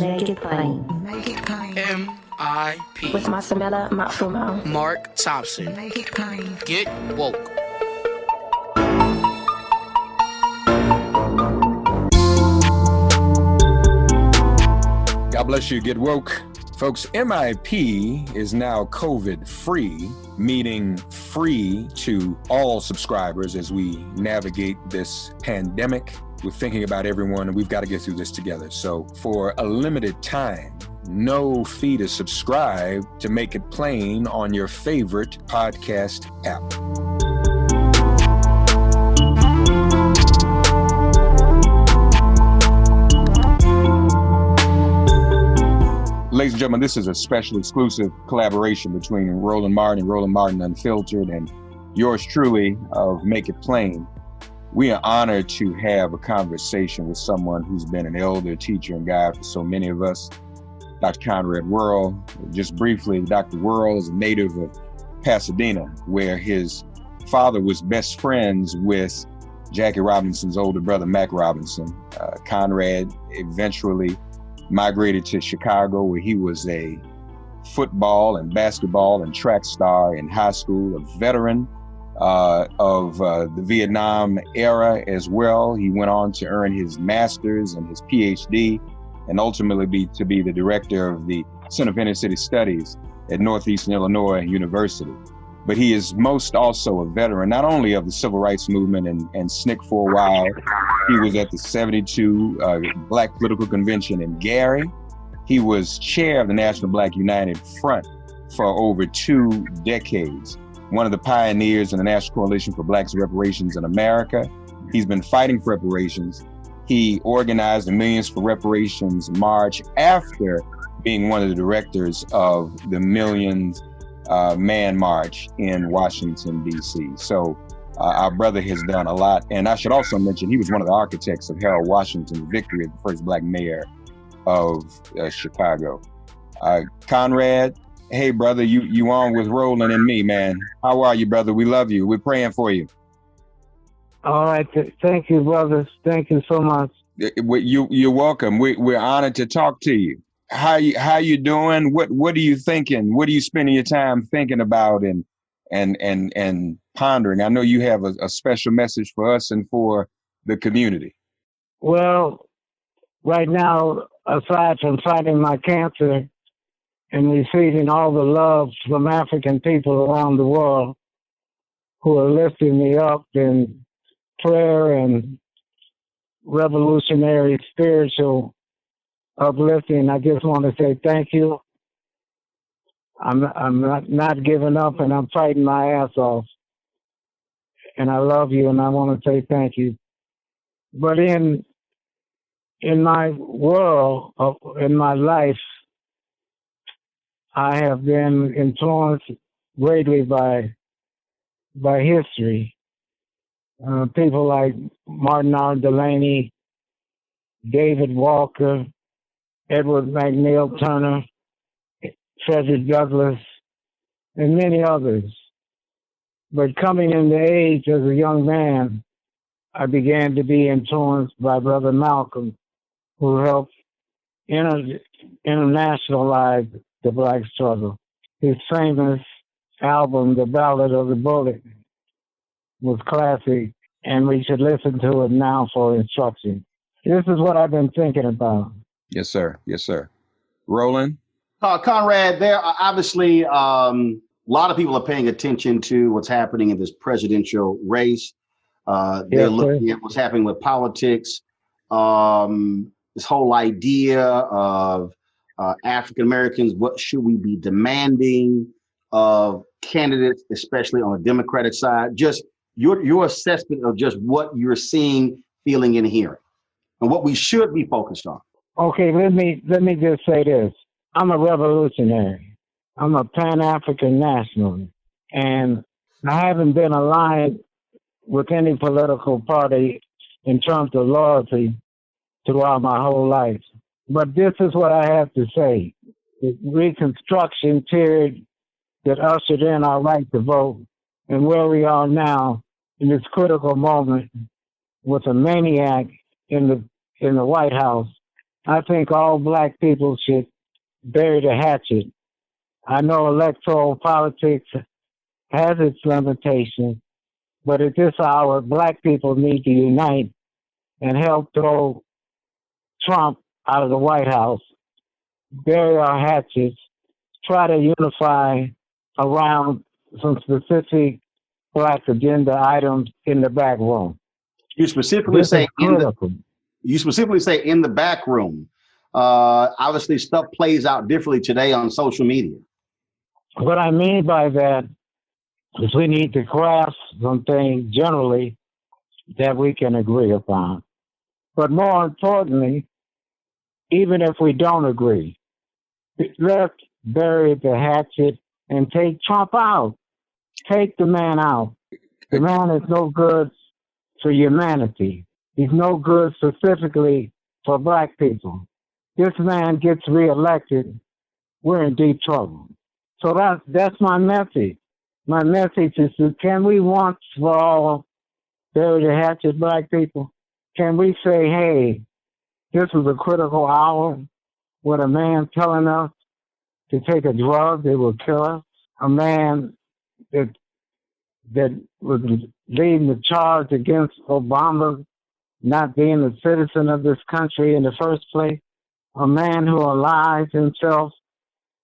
Make it plain. Make it plain. M.I.P. With Masamela Matfumo. Mark Thompson. Make it plain. Get woke. God bless you. Get woke. Folks, MIP is now COVID-free, meaning free to all subscribers as we navigate this pandemic. We're thinking about everyone, and we've got to get through this together. So for a limited time, no fee to subscribe to Make It Plain on your favorite podcast app. Ladies and gentlemen, this is a special exclusive collaboration between Roland Martin Unfiltered, and yours truly of Make It Plain. We are honored to have a conversation with someone who's been an elder, teacher, and guide for so many of us, Dr. Conrad Worril. Just briefly, Dr. Worril is a native of Pasadena, where his father was best friends with Jackie Robinson's older brother, Mac Robinson. Conrad eventually migrated to Chicago, where he was a football and basketball and track star in high school, a veteran of the Vietnam era as well. He went on to earn his master's and his PhD, and ultimately to be the director of the Center for Inner City Studies at Northeastern Illinois University. But he is most also a veteran, not only of the civil rights movement and SNCC for a while. He was at the 72 Black Political Convention in Gary. He was chair of the National Black United Front for over 2 decades, one of the pioneers in the National Coalition for Blacks Reparations in America. He's been fighting for reparations. He organized the Millions for Reparations March after being one of the directors of the Millions Man March in Washington, D.C. So our brother has done a lot. And I should also mention, he was one of the architects of Harold Washington's victory as the first Black mayor of Chicago. Conrad, hey, brother, you on with Roland and me, man. How are you, brother? We love you. We're praying for you. All right. Thank you, brothers. Thank you so much. You're welcome. We're honored to talk to you. How you doing? What are you thinking? What are you spending your time thinking about and pondering? I know you have a special message for us and for the community. Well, right now, aside from fighting my cancer and receiving all the love from African people around the world who are lifting me up in prayer and revolutionary spiritual uplifting, I just want to say thank you. I'm not giving up, and I'm fighting my ass off. And I love you, and I want to say thank you. But in my world, in my life, I have been influenced greatly by history. People like Martin R. Delaney, David Walker, Edward McNeil Turner, Frederick Douglass, and many others. But coming into age as a young man, I began to be influenced by Brother Malcolm, who helped internationalize the Black struggle. His famous album, The Ballad of the Bullet, was classic, and we should listen to it now for instruction. This is what I've been thinking about. Yes, sir. Yes, sir. Roland? Conrad, there are obviously a lot of people are paying attention to what's happening in this presidential race. They're looking at what's happening with politics. This whole idea of African Americans, what should we be demanding of candidates, especially on the Democratic side? Just your assessment of just what you're seeing, feeling, and hearing, and what we should be focused on. Okay, let me just say this. I'm a revolutionary. I'm a Pan-African nationalist, and I haven't been aligned with any political party in terms of loyalty throughout my whole life. But this is what I have to say. The Reconstruction period that ushered in our right to vote, and where we are now in this critical moment with a maniac in the White House I think all black people should bury the hatchet. I know electoral politics has its limitations, but at this hour, black people need to unite and help throw Trump out of the White House, bury our hatchets, try to unify around some specific black agenda items in the back room. You specifically This say is critical. you specifically say in the back room. Obviously, stuff plays out differently today on social media. What I mean by that is we need to grasp some things generally that we can agree upon. But more importantly, even if we don't agree, let's bury the hatchet and take Trump out. Take the man out. The man is no good for humanity. He's no good specifically for black people. This man gets reelected, we're in deep trouble. So that's my message. My message is, can we once for all bury the hatchet, black people? Can we say, hey, this is a critical hour with a man telling us to take a drug that will kill us? A man that was leading the charge against Obama not being a citizen of this country in the first place? A man who allies himself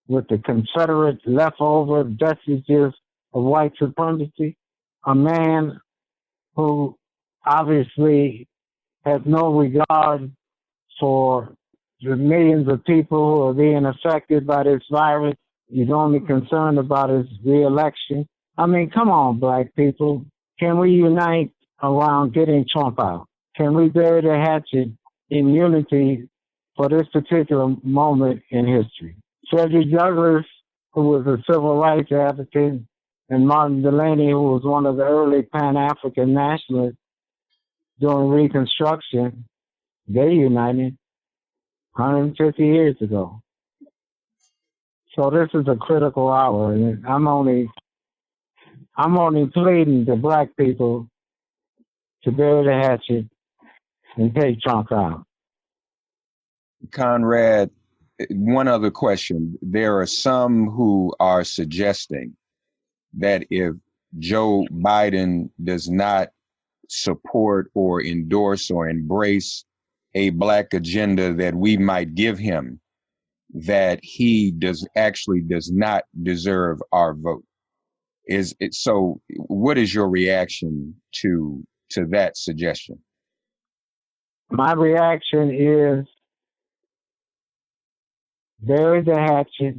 with the Confederate leftover vestiges of white supremacy? A man who obviously has no regard for the millions of people who are being affected by this virus. He's only concerned about his reelection. I mean, come on, black people. Can we unite around getting Trump out? Can we bury the hatchet in unity for this particular moment in history? Frederick Douglass, who was a civil rights advocate, and Martin Delany, who was one of the early Pan-African nationalists during Reconstruction, they united 150 years ago. So this is a critical hour, and I'm only pleading to black people to bury the hatchet and take Trump out. Conrad, one other question. There are some who are suggesting that if Joe Biden does not support or endorse or embrace a black agenda that we might give him, that he does not deserve our vote. Is it so? What is your reaction to that suggestion? My reaction is bury the hatchet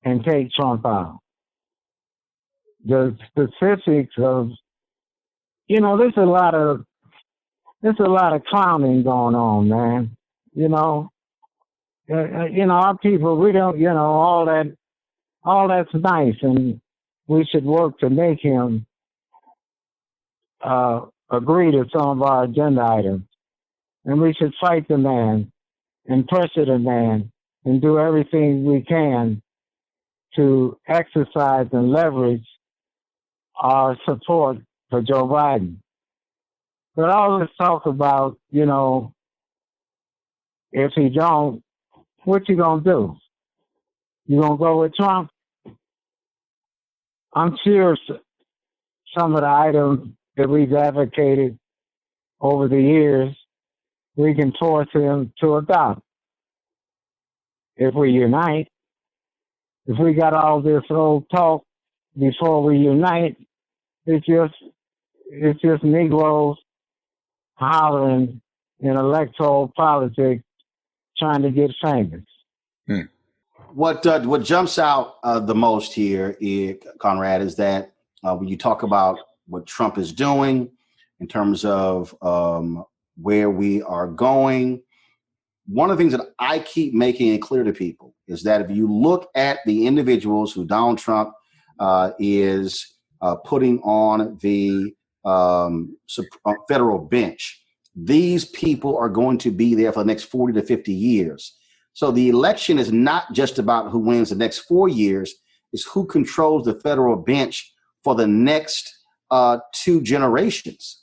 and take Trump out. The specifics of, there's a lot of clowning going on, man. Our people, we don't, all that's nice, and we should work to make him agree to some of our agenda items. And we should fight the man and pressure the man and do everything we can to exercise and leverage our support for Joe Biden. But all this talk about, if he don't, what you gonna do? You gonna go with Trump? I'm sure some of the items that we've advocated over the years, we can force him to adopt. If we unite, if we got all this old talk before we unite, it's just Negroes hollering in electoral politics trying to get famous. What jumps out the most here, Conrad, is that when you talk about what Trump is doing in terms of where we are going, one of the things that I keep making it clear to people is that if you look at the individuals who Donald Trump is putting on the federal bench, these people are going to be there for the next 40 to 50 years. So the election is not just about who wins the next 4 years, it's who controls the federal bench for the next 2 generations.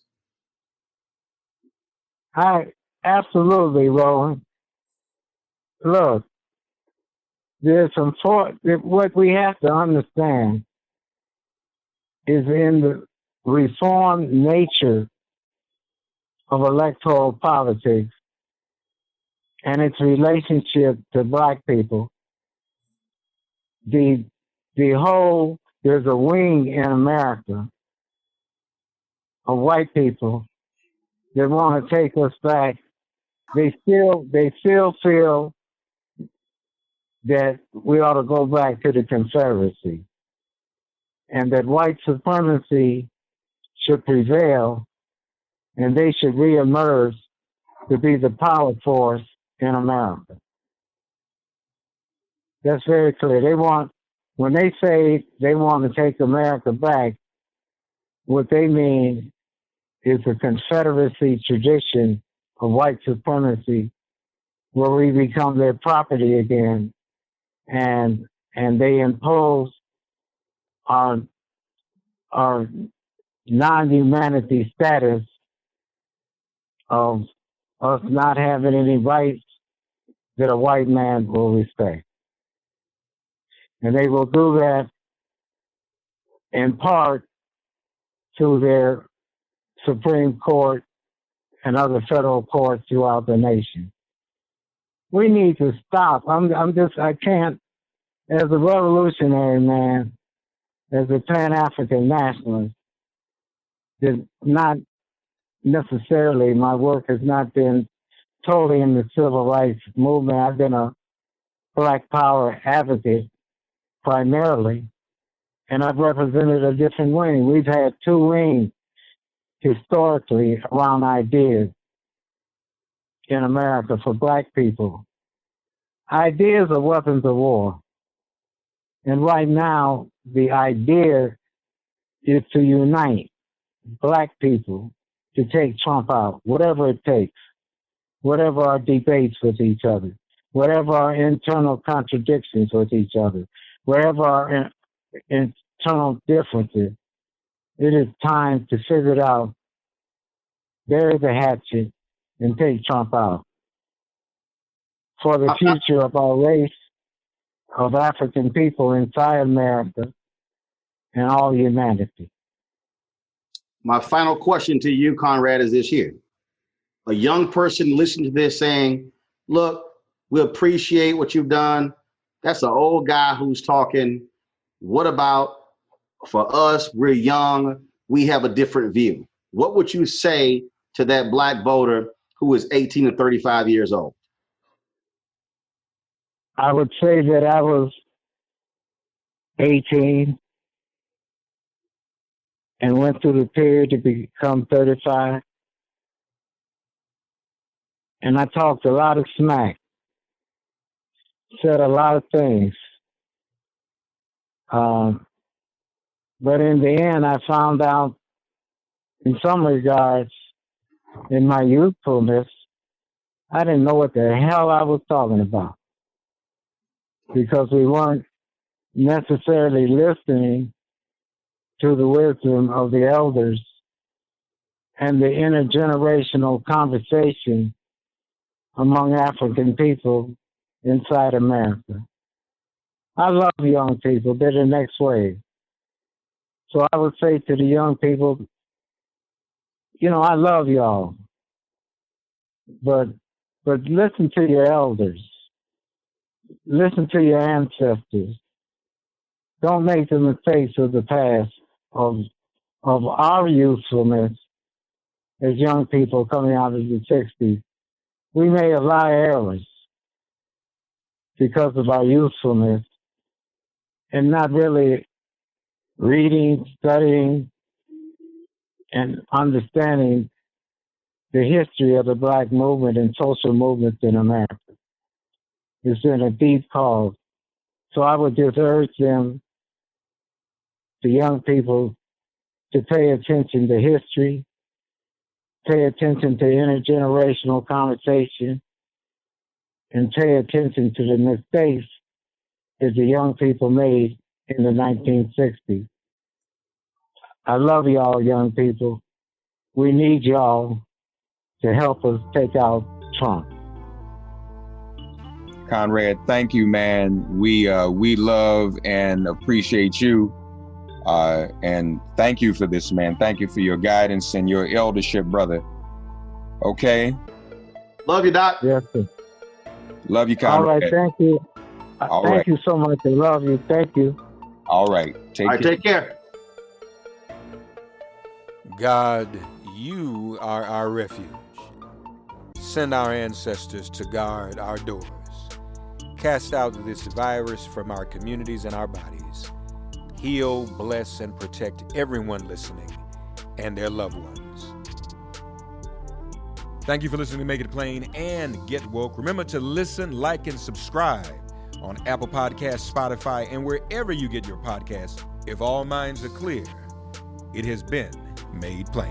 I Absolutely, Roland. Look, there's what we have to understand is in the reformed nature of electoral politics and its relationship to black people. There's a wing in America of white people that want to take us back. They still feel that we ought to go back to the Confederacy and that white supremacy should prevail and they should reemerge to be the power force in America. That's very clear. When they say they want to take America back, what they mean is a Confederacy tradition of white supremacy where we become their property again and they impose our non-humanity status of us not having any rights that a white man will respect. And they will do that in part through their Supreme Court and other federal courts throughout the nation. We need to stop. I can't, as a revolutionary man, as a Pan-African nationalist, not necessarily, my work has not been totally in the civil rights movement. I've been a Black Power advocate primarily, and I've represented a different wing. We've had two wings historically around ideas in America for black people. Ideas are weapons of war. And right now, the idea is to unite black people to take Trump out, whatever it takes, whatever our debates with each other, whatever our internal contradictions with each other, wherever our internal differences. It is time to figure it out, bury the hatchet, and take Trump out. For the future of our race, of African people inside America, and all humanity. My final question to you, Conrad, is this here. A young person listening to this saying, look, we appreciate what you've done. That's an old guy who's talking. What about for us? We're young. We have a different view. What would you say to that black voter who is 18 to 35 years old? I would say that I was 18 and went through the period to become 35. And I talked a lot of smack, said a lot of things. But in the end, I found out, in some regards, in my youthfulness, I didn't know what the hell I was talking about because we weren't necessarily listening to the wisdom of the elders and the intergenerational conversation among African people inside America. I love young people. They're the next wave. So I would say to the young people, I love y'all, but listen to your elders. Listen to your ancestors. Don't make the mistakes of the past, of our youthfulness as young people coming out of the 60s. We made a lot of errors because of our youthfulness and not really reading, studying, and understanding the history of the black movement and social movements in America. It's been a deep cause. So I would just urge them, the young people, to pay attention to history, pay attention to intergenerational conversation, and pay attention to the mistakes that the young people made in the 1960s. I love y'all, young people. We need y'all to help us take out Trump. Conrad, thank you, man. We love and appreciate you. And thank you for this, man. Thank you for your guidance and your eldership, brother. Okay? Love you, Doc. Yes, sir. Love you, Conrad. All right, thank you. All Thank right. you so much. I love you. Thank you. All right. All right, take care. God, you are our refuge. Send our ancestors to guard our doors. Cast out this virus from our communities and our bodies. Heal, bless, and protect everyone listening and their loved ones. Thank you for listening to Make It Plain and Get Woke. Remember to listen, like, and subscribe on Apple Podcasts, Spotify, and wherever you get your podcasts. If all minds are clear, it has been made plain.